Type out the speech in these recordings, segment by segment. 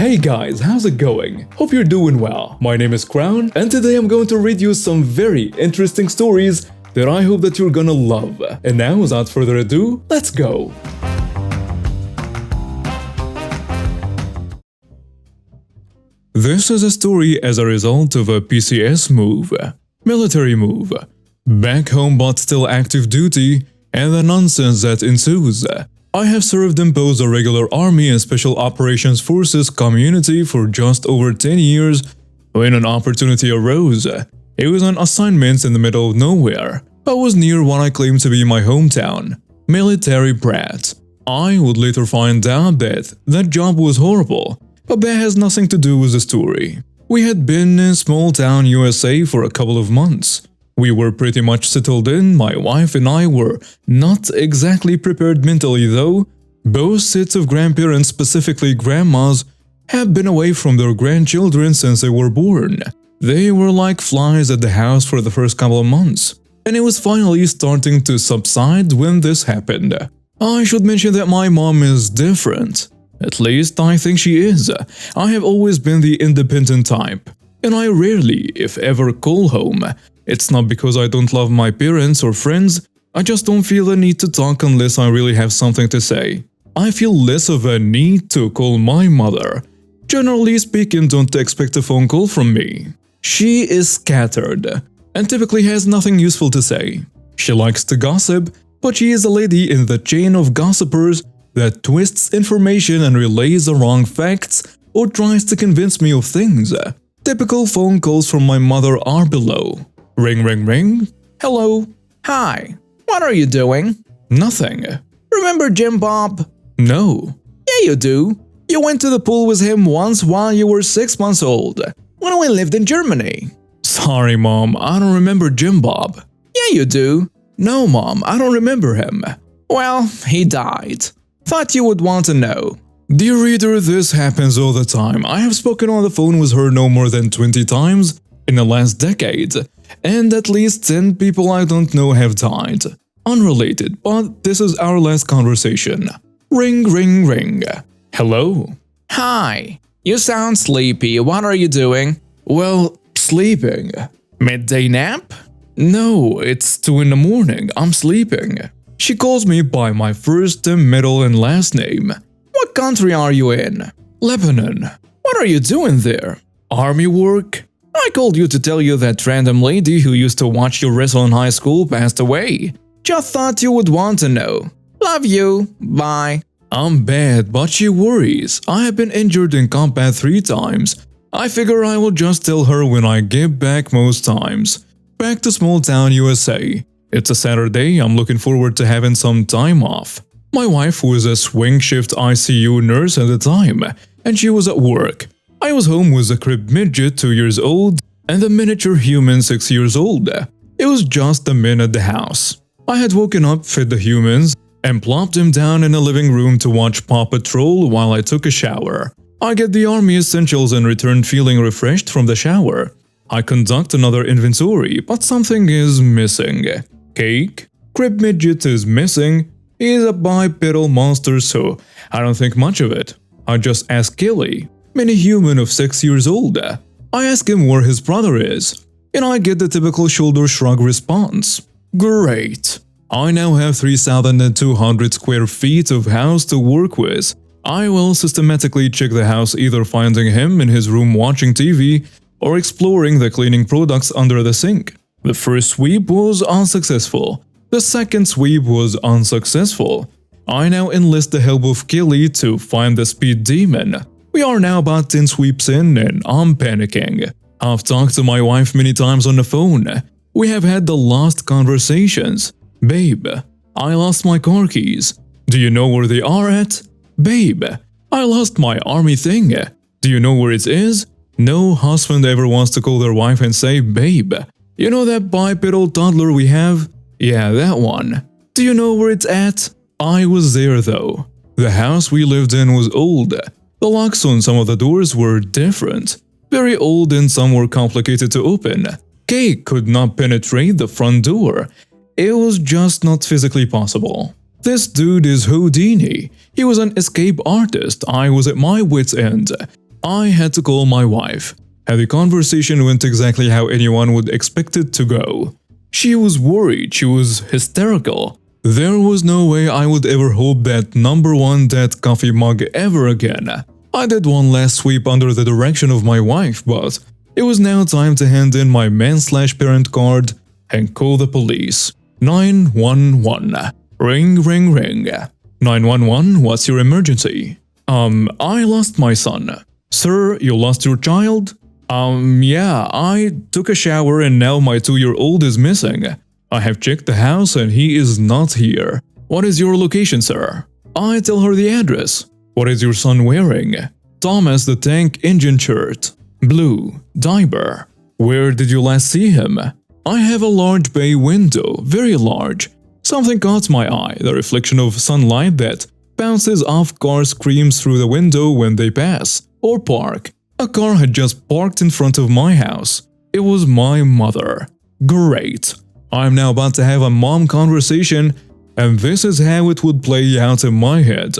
Hey guys, how's it going? Hope you're doing well. My name is Crown, and today I'm going to read you some very interesting stories that I hope that you're gonna love. And now, without further ado, let's go! This is a story as a result of a PCS move, military move, back home but still active duty, and the nonsense that ensues. I have served in both the regular army and special operations forces community for just over 10 years when an opportunity arose. It was an assignment in the middle of nowhere, but was near what I claimed to be my hometown. Military brat. I would later find out that that job was horrible, but that has nothing to do with the story. We had been in small town USA for a couple of months. We were pretty much settled in. My wife and I were not exactly prepared mentally though. Both sets of grandparents, specifically grandmas, have been away from their grandchildren since they were born. They were like flies at the house for the first couple of months, and it was finally starting to subside when this happened. I should mention that my mom is different. At least I think she is. I have always been the independent type, and I rarely, if ever, call home. It's not because I don't love my parents or friends, I just don't feel the need to talk unless I really have something to say. I feel less of a need to call my mother. Generally speaking, don't expect a phone call from me. She is scattered, and typically has nothing useful to say. She likes to gossip, but she is a lady in the chain of gossipers that twists information and relays the wrong facts or tries to convince me of things. Typical phone calls from my mother are below. Ring, ring, ring. Hello. Hi. What are you doing? Nothing. Remember Jim Bob? No. Yeah, you do. You went to the pool with him once while you were 6 months old, when we lived in Germany. Sorry, Mom, I don't remember Jim Bob. Yeah, you do. No, Mom, I don't remember him. Well, he died. Thought you would want to know. Dear reader, this happens all the time. I have spoken on the phone with her no more than 20 times in the last decade, and at least 10 people I don't know have died. Unrelated, but this is our last conversation. Ring, ring, ring. Hello? Hi. You sound sleepy. What are you doing? Well, sleeping. Midday nap? No, it's 2 in the morning. I'm sleeping. She calls me by my first, middle, and last name. What country are you in? Lebanon. What are you doing there? Army work. I called you to tell you that random lady who used to watch you wrestle in high school passed away. Just thought you would want to know. Love you. Bye. I'm bad, but she worries. I have been injured in combat 3 times. I figure I will just tell her when I get back most times. Back to small town USA. It's a Saturday. I'm looking forward to having some time off. My wife was a swing shift ICU nurse at the time, and she was at work. I was home with a crib midget 2 years old and a miniature human 6 years old. It was just the men at the house. I had woken up, fed the humans, and plopped them down in the living room to watch Paw Patrol while I took a shower. I get the army essentials and return feeling refreshed from the shower. I conduct another inventory, but something is missing. Cake? Crib midget is missing. He is a bipedal monster, so I don't think much of it. I just ask Kelly, mini human of 6 years old. I ask him where his brother is, and I get the typical shoulder shrug response. Great. I now have 3,200 square feet of house to work with. I will systematically check the house, either finding him in his room watching TV or exploring the cleaning products under the sink. The first sweep was unsuccessful. The second sweep was unsuccessful. I now enlist the help of Kelly to find the speed demon. We are now about 10 sweeps in and I'm panicking. I've talked to my wife many times on the phone. We have had the lost conversations. Babe, I lost my car keys. Do you know where they are at? Babe, I lost my army thing. Do you know where it is? No husband ever wants to call their wife and say, babe, you know that bipedal toddler we have? Yeah, that one. Do you know where it's at? I was there though. The house we lived in was old. The locks on some of the doors were different. Very old and some were complicated to open. Kate could not penetrate the front door. It was just not physically possible. This dude is Houdini. He was an escape artist. I was at my wit's end. I had to call my wife. And the conversation went exactly how anyone would expect it to go. She was worried, she was hysterical. There was no way I would ever hold that #1 dead coffee mug ever again. I did one last sweep under the direction of my wife, but it was now time to hand in my man/parent card and call the police. 911. Ring, ring, ring. 911, what's your emergency? I lost my son. Sir, you lost your child? Yeah, I took a shower and now my 2-year-old is missing. I have checked the house and he is not here. What is your location, sir? I tell her the address. What is your son wearing? Thomas the Tank Engine shirt. Blue. Diaper. Where did you last see him? I have a large bay window, very large. Something caught my eye, the reflection of sunlight that bounces off cars screams through the window when they pass or park. A car had just parked in front of my house. It was my mother. Great. I'm now about to have a mom conversation, and this is how it would play out in my head.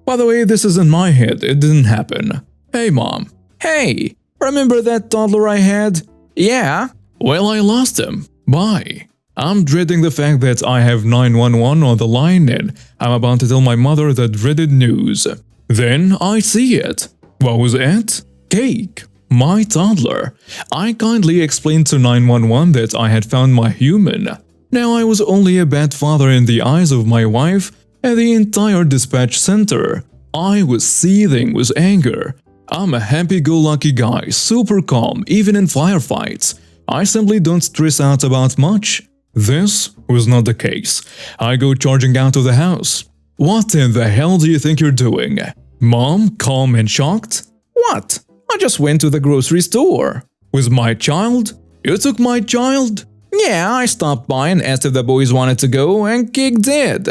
By the way, this is in my head, it didn't happen. Hey mom. Hey, remember that toddler I had? Yeah. Well, I lost him. Bye. I'm dreading the fact that I have 911 on the line and I'm about to tell my mother the dreaded news. Then I see it. What was it? Cake. My toddler. I kindly explained to 911 that I had found my human. Now I was only a bad father in the eyes of my wife and the entire dispatch center. I was seething with anger. I'm a happy-go-lucky guy, super calm, even in firefights. I simply don't stress out about much. This was not the case. I go charging out of the house. What in the hell do you think you're doing? Mom, calm and shocked? What? I just went to the grocery store. With my child? You took my child? Yeah, I stopped by and asked if the boys wanted to go, and Kik did.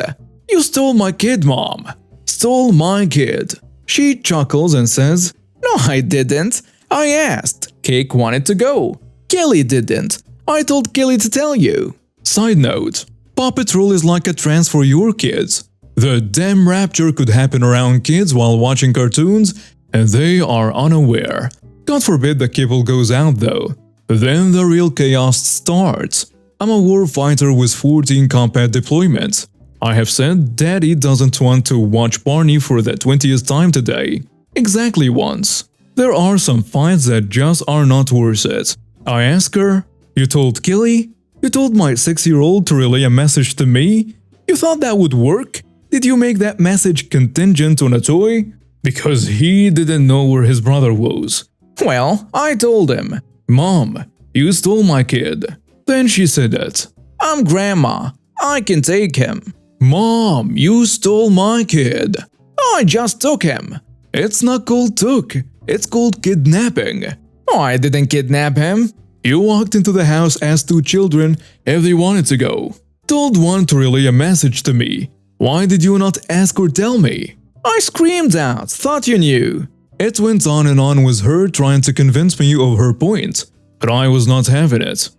You stole my kid, Mom. Stole my kid. She chuckles and says, No, I didn't. I asked. Kik wanted to go. Kelly didn't. I told Kelly to tell you. Side note, Paw Patrol is like a trance for your kids. The damn rapture could happen around kids while watching cartoons, and they are unaware. God forbid the cable goes out though. Then the real chaos starts. I'm a war fighter with 14 combat deployments. I have said Daddy doesn't want to watch Barney for the 20th time today. Exactly once. There are some fights that just are not worth it. I ask her, You told Kelly? You told my 6-year-old to relay a message to me? You thought that would work? Did you make that message contingent on a toy? Because he didn't know where his brother was. Well, I told him. Mom, you stole my kid. Then she said it. I'm Grandma. I can take him. Mom, you stole my kid. I just took him. It's not called took. It's called kidnapping. I didn't kidnap him. You walked into the house, asked 2 children if they wanted to go. Told one to relay a message to me. Why did you not ask or tell me? I screamed out, thought you knew. It went on and on with her trying to convince me of her point, but I was not having it.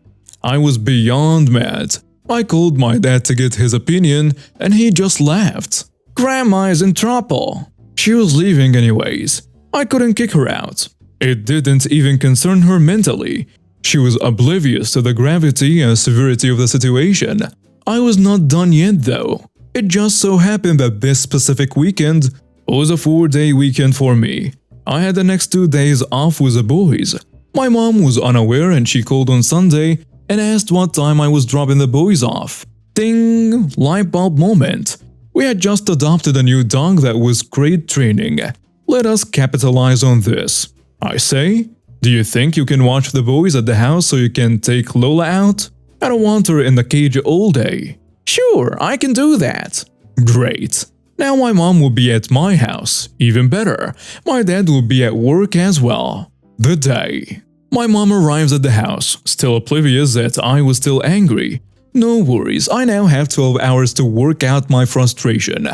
I was beyond mad. I called my dad to get his opinion and he just laughed. Grandma is in trouble. She was leaving anyways. I couldn't kick her out. It didn't even concern her mentally. She was oblivious to the gravity and severity of the situation. I was not done yet though. It just so happened that this specific weekend was a 4-day weekend for me. I had the next 2 days off with the boys. My mom was unaware and she called on Sunday and asked what time I was dropping the boys off. Ding! Light bulb moment. We had just adopted a new dog that was great training. Let us capitalize on this. I say, do you think you can watch the boys at the house so you can take Lola out? I don't want her in the cage all day. Sure, I can do that. Great. Now my mom will be at my house. Even better, my dad will be at work as well. The day. My mom arrives at the house, still oblivious that I was still angry. No worries, I now have 12 hours to work out my frustration.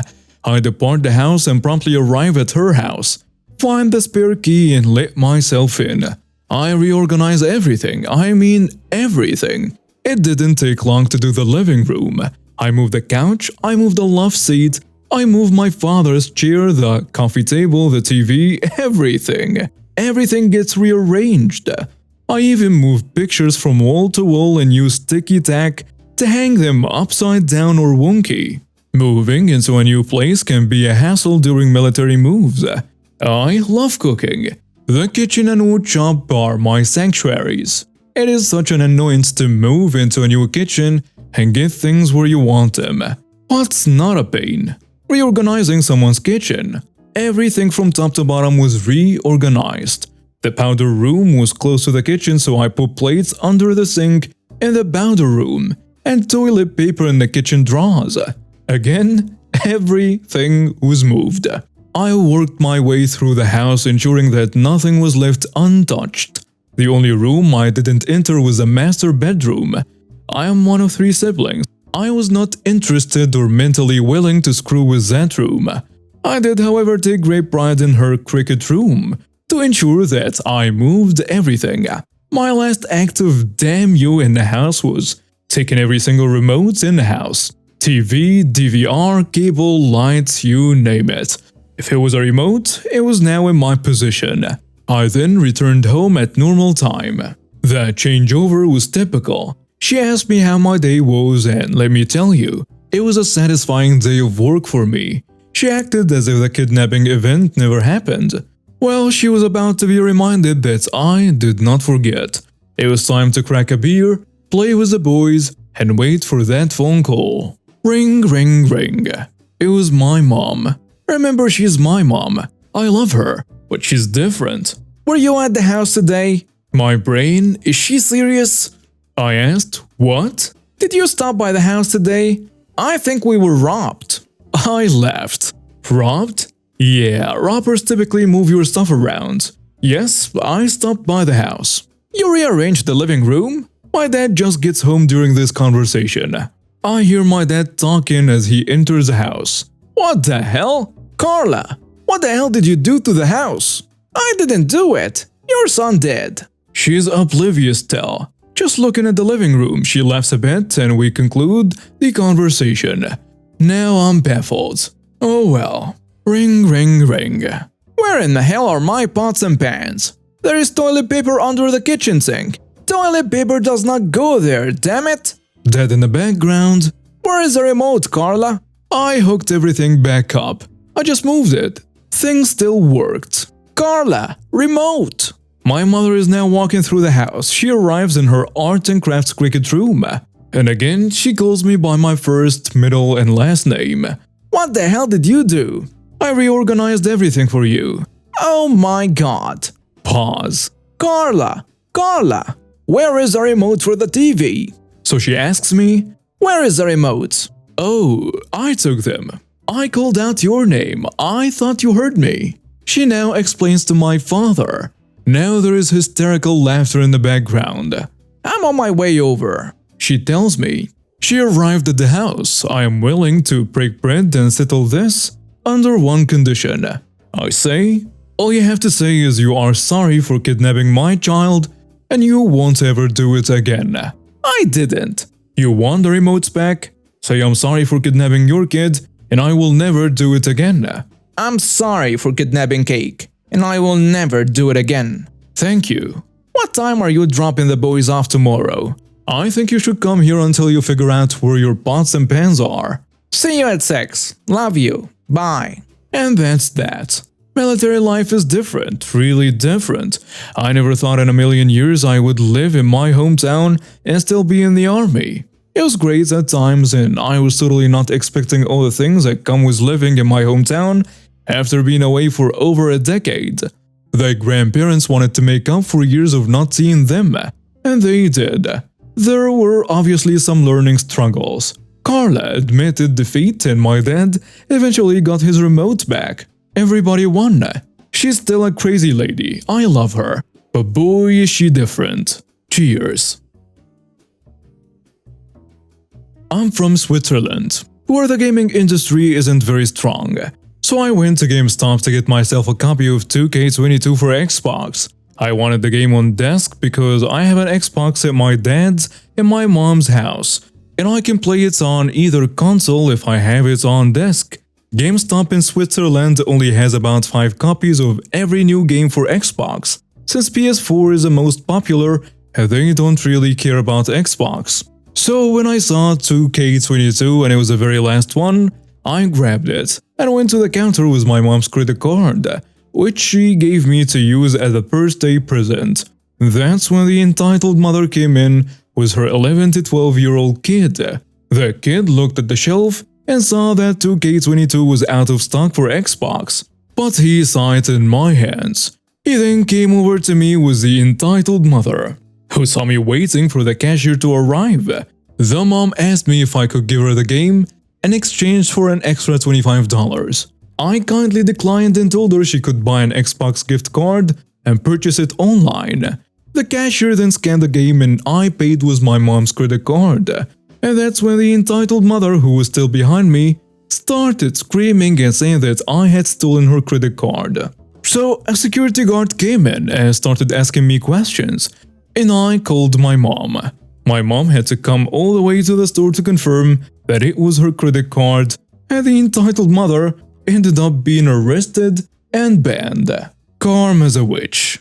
I depart the house and promptly arrive at her house. Find the spare key and let myself in. I reorganize everything, I mean everything. It didn't take long to do the living room. I moved the couch, I moved the love seat, I moved my father's chair, the coffee table, the TV, everything. Everything gets rearranged. I even moved pictures from wall to wall and used sticky tack to hang them upside down or wonky. Moving into a new place can be a hassle during military moves. I love cooking. The kitchen and wood shop are my sanctuaries. It is such an annoyance to move into a new kitchen and get things where you want them. What's not a pain? Reorganizing someone's kitchen. Everything from top to bottom was reorganized. The powder room was close to the kitchen, so I put plates under the sink in the powder room and toilet paper in the kitchen drawers. Again, everything was moved. I worked my way through the house, ensuring that nothing was left untouched. The only room I didn't enter was the master bedroom. I am one of 3 siblings. I was not interested or mentally willing to screw with that room. I did, however, take great pride in her cricket room to ensure that I moved everything. My last act of damn you in the house was taking every single remote in the house. TV, DVR, cable, lights, you name it. If it was a remote, it was now in my possession. I then returned home at normal time. The changeover was typical. She asked me how my day was, and let me tell you, it was a satisfying day of work for me. She acted as if the kidnapping event never happened. Well, she was about to be reminded that I did not forget. It was time to crack a beer, play with the boys, and wait for that phone call. Ring, ring, ring. It was my mom. Remember, she's my mom. I love her, but she's different. Were you at the house today? My brain, is she serious? I asked, what? Did you stop by the house today? I think we were robbed. I laughed. Robbed? Yeah, robbers typically move your stuff around. Yes, I stopped by the house. You rearranged the living room? My dad just gets home during this conversation. I hear my dad talking as he enters the house. What the hell? Carla, what the hell did you do to the house? I didn't do it. Your son did. She's oblivious, Tell. Just looking at the living room, she laughs a bit and we conclude the conversation. Now I'm baffled. Oh well. Ring, ring, ring. Where in the hell are my pots and pans? There is toilet paper under the kitchen sink. Toilet paper does not go there, damn it! Dad in the background. Where is the remote, Carla? I hooked everything back up. I just moved it. Things still worked. Carla, remote! My mother is now walking through the house. She arrives in her art and crafts cricket room. And again, she calls me by my first, middle, and last name. What the hell did you do? I reorganized everything for you. Oh my god. Pause. Carla, Carla, where is the remote for the TV? So she asks me, where is the remote? Oh, I took them. I called out your name. I thought you heard me. She now explains to my father. Now there is hysterical laughter in the background. I'm on my way over. She tells me. She arrived at the house. I am willing to break bread and settle this under one condition. I say, all you have to say is you are sorry for kidnapping my child and you won't ever do it again. I didn't. You want the remotes back? Say I'm sorry for kidnapping your kid and I will never do it again. I'm sorry for kidnapping Cake and I will never do it again. Thank you. What time are you dropping the boys off tomorrow? I think you should come here until you figure out where your pots and pans are. See you at 6. Love you. Bye. And that's that. Military life is different, really different. I never thought in a million years I would live in my hometown and still be in the army. It was great at times and I was totally not expecting all the things that come with living in my hometown after being away for over a decade. The grandparents wanted to make up for years of not seeing them, and they did. There were obviously some learning struggles. Carla admitted defeat and my dad eventually got his remote back. Everybody won. She's still a crazy lady, I love her, but boy is she different. Cheers. I'm from Switzerland, where the gaming industry isn't very strong. So I went to GameStop to get myself a copy of 2K22 for Xbox. I wanted the game on desk because I have an Xbox at my dad's and my mom's house, and I can play it on either console if I have it on desk. GameStop in Switzerland only has about 5 copies of every new game for Xbox, since PS4 is the most popular and they don't really care about Xbox. So when I saw 2K22 and it was the very last one, I grabbed it and went to the counter with my mom's credit card, which she gave me to use as a birthday present. That's when the entitled mother came in with her 11 to 12-year-old kid. The kid looked at the shelf and saw that 2K22 was out of stock for Xbox, but he saw it in my hands. He then came over to me with the entitled mother, who saw me waiting for the cashier to arrive. The mom asked me if I could give her the game in exchange for an extra $25. I kindly declined and told her she could buy an Xbox gift card and purchase it online. The cashier then scanned the game and I paid with my mom's credit card. And that's when the entitled mother, who was still behind me, started screaming and saying that I had stolen her credit card. So a security guard came in and started asking me questions, and I called my mom. My mom had to come all the way to the store to confirm that it was her credit card, and the entitled mother ended up being arrested and banned. Calm as a witch.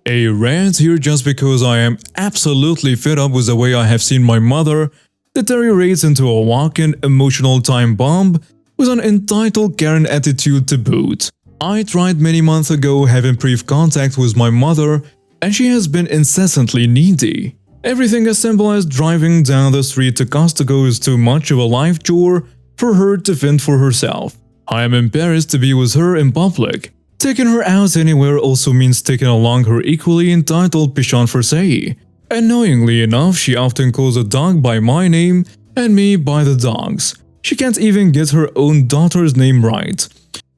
A rant here just because I am absolutely fed up with the way I have seen my mother deteriorate into a walking emotional time bomb with an entitled Karen attitude to boot. I tried many months ago having brief contact with my mother and she has been incessantly needy. Everything as simple as driving down the street to Costco is too much of a life chore for her to fend for herself. I am embarrassed to be with her in public. Taking her out anywhere also means taking along her equally entitled pichon for say. Annoyingly enough, she often calls a dog by my name and me by the dog's. She can't even get her own daughter's name right.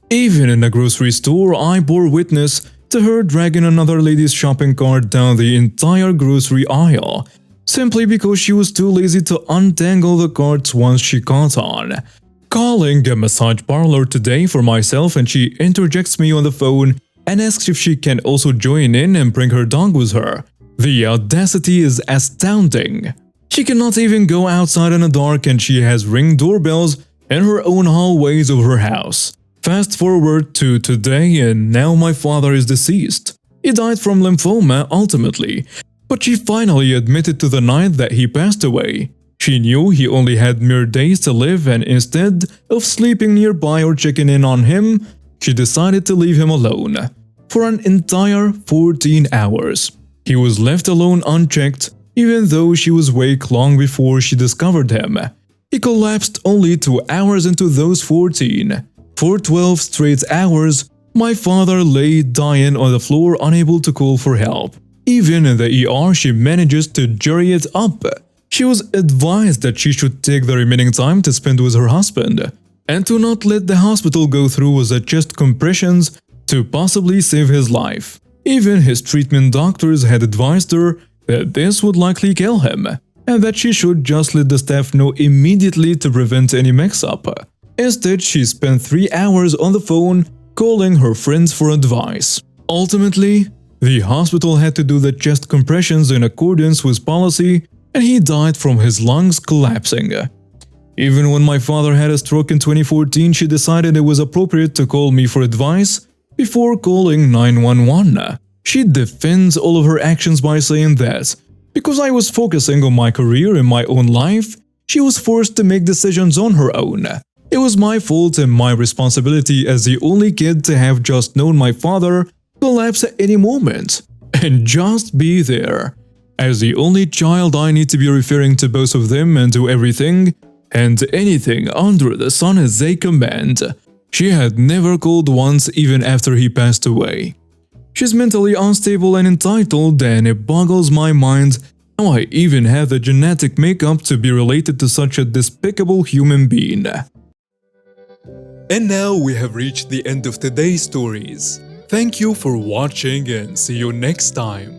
Even in a grocery store, I bore witness to her dragging another lady's shopping cart down the entire grocery aisle, simply because she was too lazy to untangle the carts once she caught on. Calling a massage parlor today for myself and she interjects me on the phone and asks if she can also join in and bring her dog with her. The audacity is astounding. She cannot even go outside in the dark and she has Ring doorbells in her own hallways of her house. Fast forward to today and now my father is deceased. He died from lymphoma ultimately, but she finally admitted to the night that he passed away. She knew he only had mere days to live and instead of sleeping nearby or checking in on him, she decided to leave him alone. For an entire 14 hours. He was left alone unchecked, even though she was awake long before she discovered him. He collapsed only 2 hours into those 14. For 12 straight hours, my father lay dying on the floor unable to call for help. Even in the ER, she manages to jury it up. She was advised that she should take the remaining time to spend with her husband and to not let the hospital go through with the chest compressions to possibly save his life. Even his treatment doctors had advised her that this would likely kill him and that she should just let the staff know immediately to prevent any mix-up. Instead, she spent 3 hours on the phone calling her friends for advice. Ultimately, the hospital had to do the chest compressions in accordance with policy and he died from his lungs collapsing. Even when my father had a stroke in 2014, she decided it was appropriate to call me for advice before calling 911. She defends all of her actions by saying that, because I was focusing on my career and my own life, she was forced to make decisions on her own. It was my fault and my responsibility as the only kid to have just known my father collapse at any moment, and just be there. As the only child, I need to be referring to both of them and do everything and anything under the sun as they command. She had never called once even after he passed away. She's mentally unstable and entitled, and it boggles my mind how I even have the genetic makeup to be related to such a despicable human being. And now we have reached the end of today's stories. Thank you for watching and see you next time.